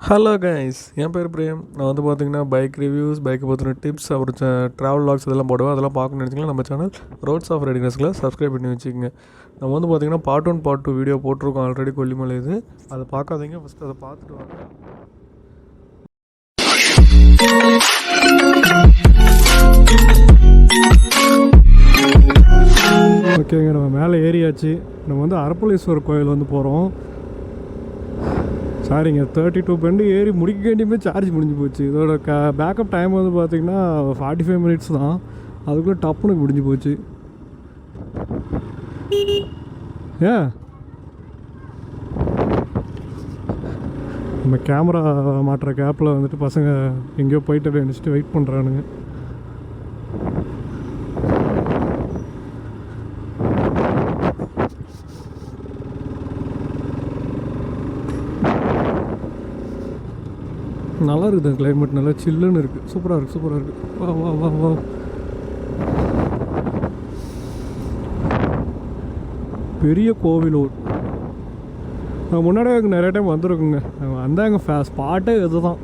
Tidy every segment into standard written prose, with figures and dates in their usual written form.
Hello guys, என் பேர் frame. நான் வந்து பார்த்தீங்கன்னா பைக் ரிவ்யூஸ், பைக்கை பற்றின டிப்ஸ், அப்புறம் ட்ராவல் லாக்ஸ் இதெல்லாம் போடுவேன். அதெல்லாம் பார்க்கணும்னு நினச்சிங்கன்னா நம்ம சேனல் ரோட்ஸ் ஆஃப் ரெடினஸில் சப்ஸ்கிரைப் பண்ணி வச்சுக்கோங்க. நம்ம வந்து பார்த்திங்கன்னா பார்ட் 1 பார்ட் 2 வீடியோ போட்டிருக்கோம் ஆல்ரெடி. கொல்லிமலை இது அதை பார்க்காதீங்க, ஃபஸ்ட்டு அதை பார்த்துட்டு வாங்க. ஓகேங்க, நம்ம மேலே ஏறியாச்சு. நம்ம வந்து அரப்பளீஸ்வரர் கோயில் வந்து போகிறோம். சாரிங்க, 32 பெண்டு ஏறி முடிக்க வேண்டியமே சார்ஜ் முடிஞ்சு போச்சு. இதோட பேக்கப் டைம் வந்து பார்த்திங்கன்னா 45 மினிட்ஸ் தான். அதுக்குள்ளே டப்புனுக்கு முடிஞ்சு போச்சு. ஏன் நம்ம கேமரா மாட்டுற கேப்பில் வந்துட்டு பசங்க எங்கேயோ போயிட்டு நினச்சிட்டு வெயிட் பண்ணுறானுங்க. நல்லா இருக்குது கிளைமேட், நல்லா சில்லுன்னு இருக்குது. சூப்பராக இருக்குது. வா வா வா வா. பெரிய கோவிலூர். நான் முன்னாடியே அங்கே நிறைய டைம் வந்துருக்குங்க. வந்தால் எங்கள் ஸ்பாட்டே இது தான்.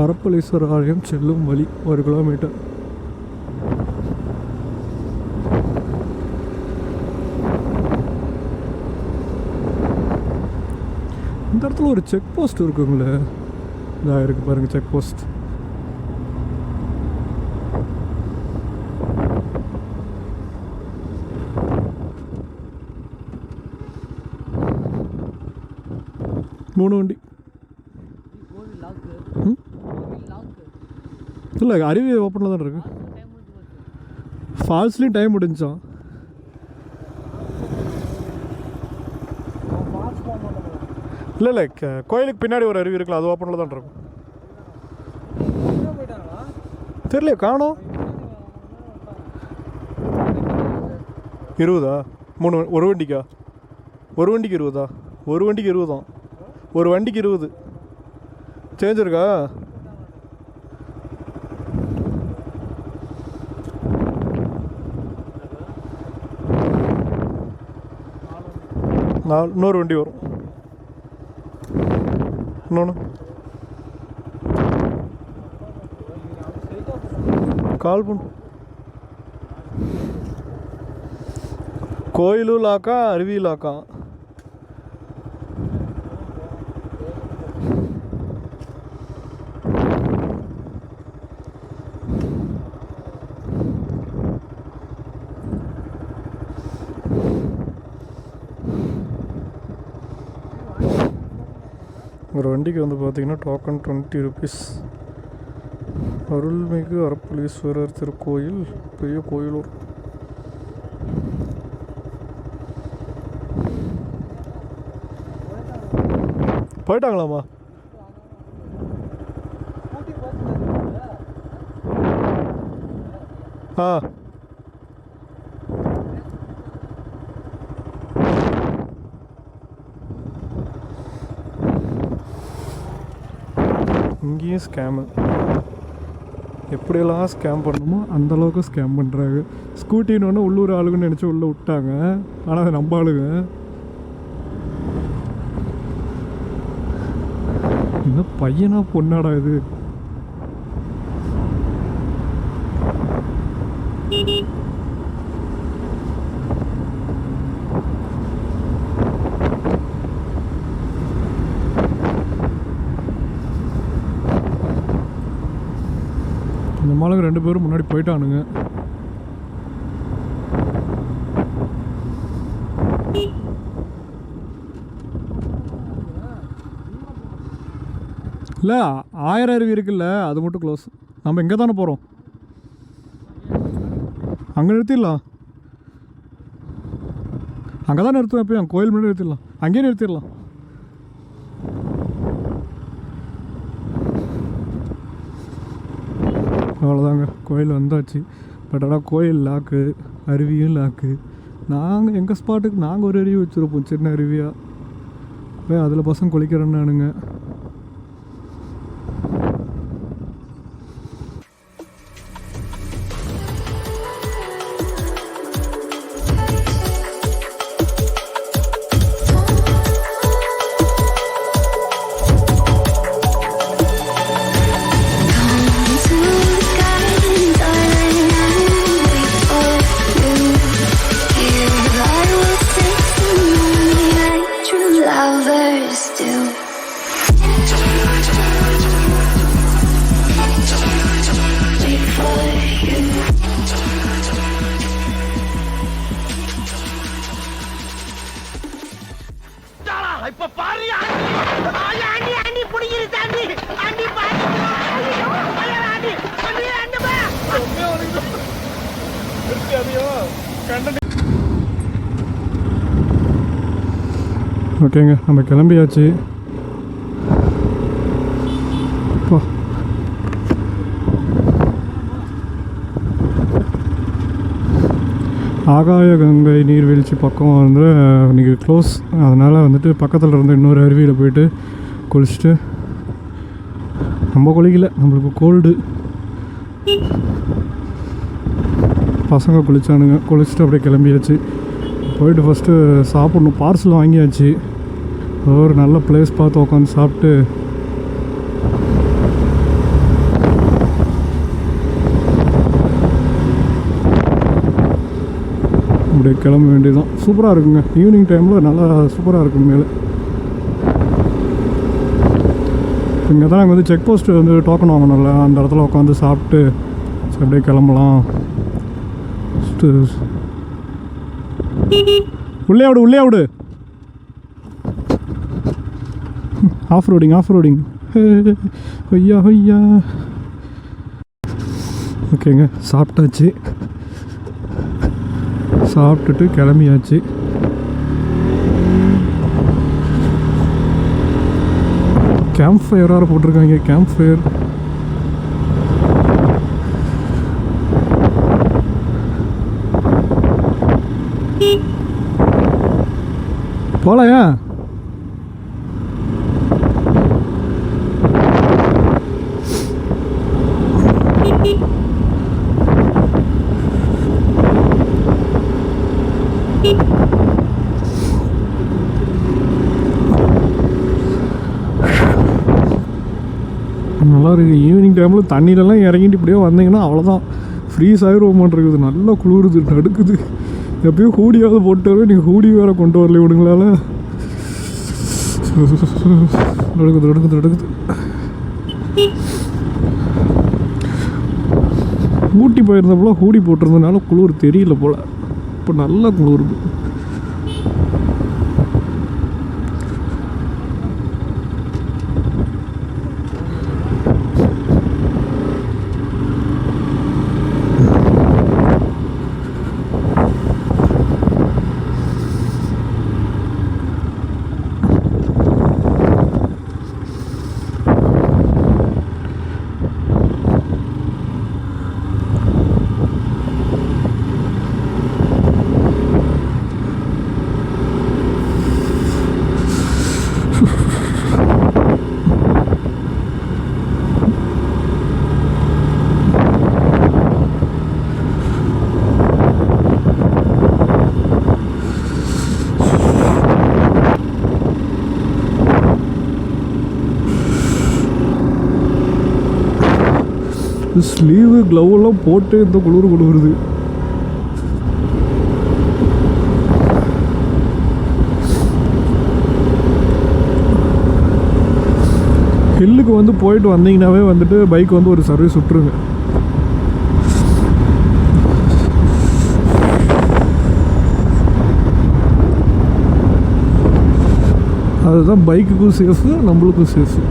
அரப்பளீஸ்வரர் ஆலயம் செல்லும் வழி 1 கிலோமீட்டர். இந்த இடத்துல ஒரு செக் போஸ்ட் இருக்குங்களே. இதாக இருக்குது பாருங்கள், செக் போஸ்ட். மூணு வண்டி. இல்லை, அருவி ஓப்பனில் தான் இருக்கு. ஃபால்ஸ்லேயும் டைம் முடிஞ்சான். இல்லை கோயிலுக்கு பின்னாடி ஒரு அருவி இருக்குல்ல, அது ஓப்பனில் தான் இருக்கும். தெரியல, காணோம். 20 ஒரு வண்டிக்கா? ஒரு வண்டிக்கு 20? ஒரு வண்டிக்கு 20 தான். ஒரு வண்டிக்கு 20 சேஞ்ச் இருக்கா? இன்னொரு வண்டி வரும். இன்னொன்று கால் பண்ணு. கோயிலும் லாக்கா, அருவி லாக்கா? ஒரு வண்டிக்கு வந்து பார்த்திங்கன்னா டோக்கன் 20 ருபீஸ். அருள்மிகு அரப்பளீஸ்வரர் திருக்கோயில், பெரிய கோயிலூர். போயிட்டாங்களாம்மா? ஆ, இங்கேயும் ஸ்கேமு. எப்படியெல்லாம் ஸ்கேம் பண்ணணுமோ அந்தளவுக்கு ஸ்கேம் பண்ணுறாங்க. ஸ்கூட்டின்னு ஒன்று உள்ளூர் ஆளுங்கன்னு நினச்சி உள்ளே விட்டாங்க. ஆனால் அதை நம்ம ஆளுங்க. என்ன பையனா பொண்ணாடா இது? இந்த மாலுக்கு 2 பேரும் முன்னாடி போயிட்டானுங்க. இல்லை, 1000 அருவி இருக்குல்ல, அது மட்டும் க்ளோஸ். நம்ம எங்கே தானே போகிறோம், அங்கே நிறுத்திடலாம். அங்கே தான் நிறுத்துவேன். எப்பயும் கோயில் முன்னாடி நிறுத்திடலாம், அங்கேயே நிறுத்திடலாம். அவ்வளோதாங்க, கோயில் வந்தாச்சு. பட் ஆனால் கோயில் லாக்கு, அருவியும் லாக்கு. நாங்கள் எங்கள் ஸ்பாட்டுக்கு நாங்கள் ஒரு அருவி வச்சுருப்போம், சின்ன அருவியாக. போய் அதில் பசங்க குளிக்கிறேன்னானுங்க. இப்ப பாரு ஆண்டி ஆண்டி புடிங்கிரு தாண்டி ஆண்டி பாரு ஆண்டி ஆண்டி ஆண்டி பா ஓகேங்க, நம்ம கிளம்பியாச்சு. ஆகாய கங்கை நீர்வீழ்ச்சி பக்கம் வந்து இன்றைக்கி க்ளோஸ். அதனால் வந்துட்டு பக்கத்தில் இருந்து இன்னொரு அருவியில் போயிட்டு குளிச்சுட்டு, நம்ம குளிக்கல, நம்மளுக்கு கோல்டு. பசங்க குளித்தானுங்க, குளிச்சுட்டு அப்படியே கிளம்பியாச்சு. போயிட்டு ஃபஸ்ட்டு சாப்பிட்ணும், பார்சல் வாங்கியாச்சு. ஒரு நல்ல பிளேஸ் பார்த்து உட்காந்து சாப்பிட்டு அப்படியே கிளம்ப வேண்டியதுதான். சூப்பராக இருக்குங்க, ஈவினிங் டைமில் நல்லா சூப்பராக இருக்கும். மேலே இங்கே தான் நாங்கள் வந்து செக் போஸ்ட்டு வந்து டோக்கன் வாங்கணும்ல, அந்த இடத்துல உட்காந்து சாப்பிட்டு அப்படியே கிளம்பலாம். உள்ளே விடு, உள்ளே விடு. Of roading, of roading. ஐயா ஐயா. ஓகேங்க, சாப்பிட்டாச்சு. சாப்பிட்டுட்டு கிளம்பியாச்சு. கேம்ப் ஃபயர் வேறு போட்டிருக்காங்க. கேம்ப் ஃபயர் போகலையா? நல்லா இருக்குது. ஈவினிங் டைமில் தண்ணியிலலாம் இறங்கிட்டு இப்படியே வந்தீங்கன்னா அவ்வளோதான், ஃப்ரீஸ் ஆகிருவோமான்ருக்குது. நல்லா குளிருது, நடுக்குது. எப்பயும் ஹூடியாவது போட்டு வரவே, நீங்கள் ஹூடி வேறு கொண்டு வரல இவனுங்களால. நடுக்குது நடுக்குது நடுக்குது. ஊட்டி போயிருந்தப்போல ஹூடி போட்டிருந்ததுனால குளிர் தெரியல போல். இப்போ நல்லா குளிருது. ஸ்லீவு க்ளவுலாம் போட்டு இந்த குளிருது. ஹில்லுக்கு வந்து போயிட்டு வந்தீங்கன்னாவே வந்துட்டு பைக் வந்து ஒரு சர்வீஸ் விட்டுருங்க. அதுதான் பைக்குக்கும் சேஃபு, நம்மளுக்கும் சேஃபு.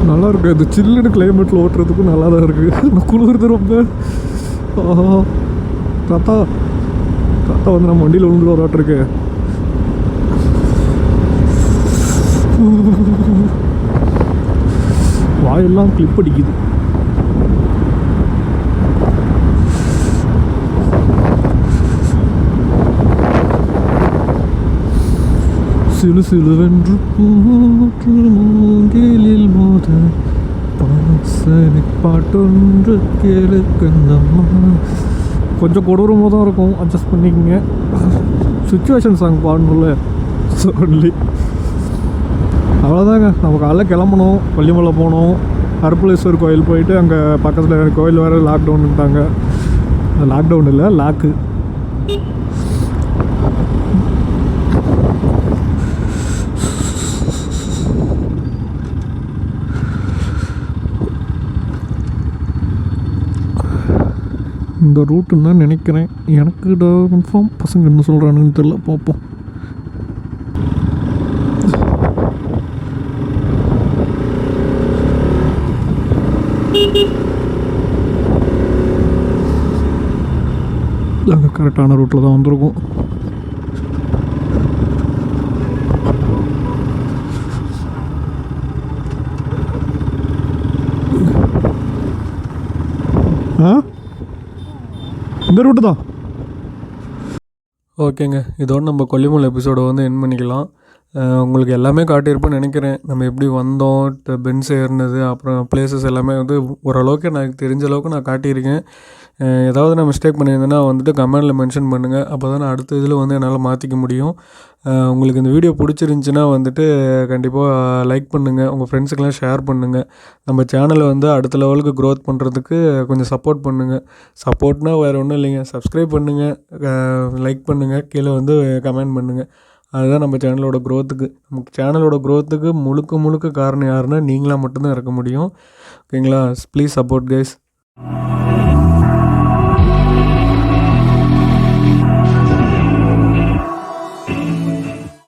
நல்லா இருக்குது. இந்த சில்லுன்னு கிளைமேட்டில் ஓட்டுறதுக்கும் நல்லா தான் இருக்குது. குளிர்து ரொம்ப. தாத்தா தாத்தா வந்து நம்ம வண்டியில் விழுந்து வராட்டிருக்கு. வாயெல்லாம் கிளிப் அடிக்குது. சிலு சிலுவென்று மூங்கிலில் மோத பாட்டொன்று கேளுக்கண்ணம்மா. கொஞ்சம் கொடூரமாக தான் இருக்கும், அட்ஜஸ்ட் பண்ணிக்கங்க. சுச்சுவேஷன் சாங் பாடணும்ல சொல்லி. அவ்வளோ அவ்வளோதாங்க. நம்ம காலைல கிளம்பணும், கொல்லிமலை போகணும், அருப்புலேஸ்வர் கோயில் போயிட்டு அங்கே பக்கத்தில் கோயில் வேறு லாக்டவுன்ட்டாங்க. லாக்டவுன் இல்லை, லாக்கு. இந்த ரூட்டுன்னு தான் நினைக்கிறேன். எனக்கு கன்ஃபார்ம் பசங்க என்ன சொல்கிறானுன்னு தெரியல, பார்ப்போம். அங்கே கரெக்டான ரூட்டில் தான் வந்திருக்கும். இந்த ரூட்டு தான். ஓகேங்க, இதோடு நம்ம கொல்லிமலை எபிசோடை வந்து என் பண்ணிக்கலாம். உங்களுக்கு எல்லாமே காட்டியிருப்பேன்னு நினைக்கிறேன். நம்ம எப்படி வந்தோம், பென்ஸ் ஏறினது, அப்புறம் பிளேசஸ் எல்லாமே வந்து ஓரளவுக்கு எனக்கு தெரிஞ்ச அளவுக்கு நான் காட்டியிருக்கேன். ஏதாவது நான் மிஸ்டேக் பண்ணியிருந்தேன்னா வந்துட்டு கமெண்டில் மென்ஷன் பண்ணுங்கள். அப்போ தான் நான் அடுத்த இதில் வந்து என்னால் மாற்றிக்க முடியும். உங்களுக்கு இந்த வீடியோ பிடிச்சிருந்துச்சின்னா வந்துட்டு கண்டிப்பாக லைக் பண்ணுங்கள், உங்கள் ஃப்ரெண்ட்ஸுக்கெல்லாம் ஷேர் பண்ணுங்கள். நம்ம சேனலை வந்து அடுத்த லெவலுக்கு க்ரோத் பண்ணுறதுக்கு கொஞ்சம் சப்போர்ட் பண்ணுங்கள். சப்போர்ட்னால் வேறு ஒன்றும் இல்லைங்க, சப்ஸ்கிரைப் பண்ணுங்கள், லைக் பண்ணுங்கள், கீழே வந்து கமெண்ட் பண்ணுங்கள். அதுதான் நம்ம சேனலோட க்ரோத்துக்கு. நம்ம சேனலோட க்ரோத்துக்கு முழுக்க காரணம் யாருன்னா நீங்களாக மட்டும்தான் இருக்க முடியும். ஓகேங்களா? Please support guys.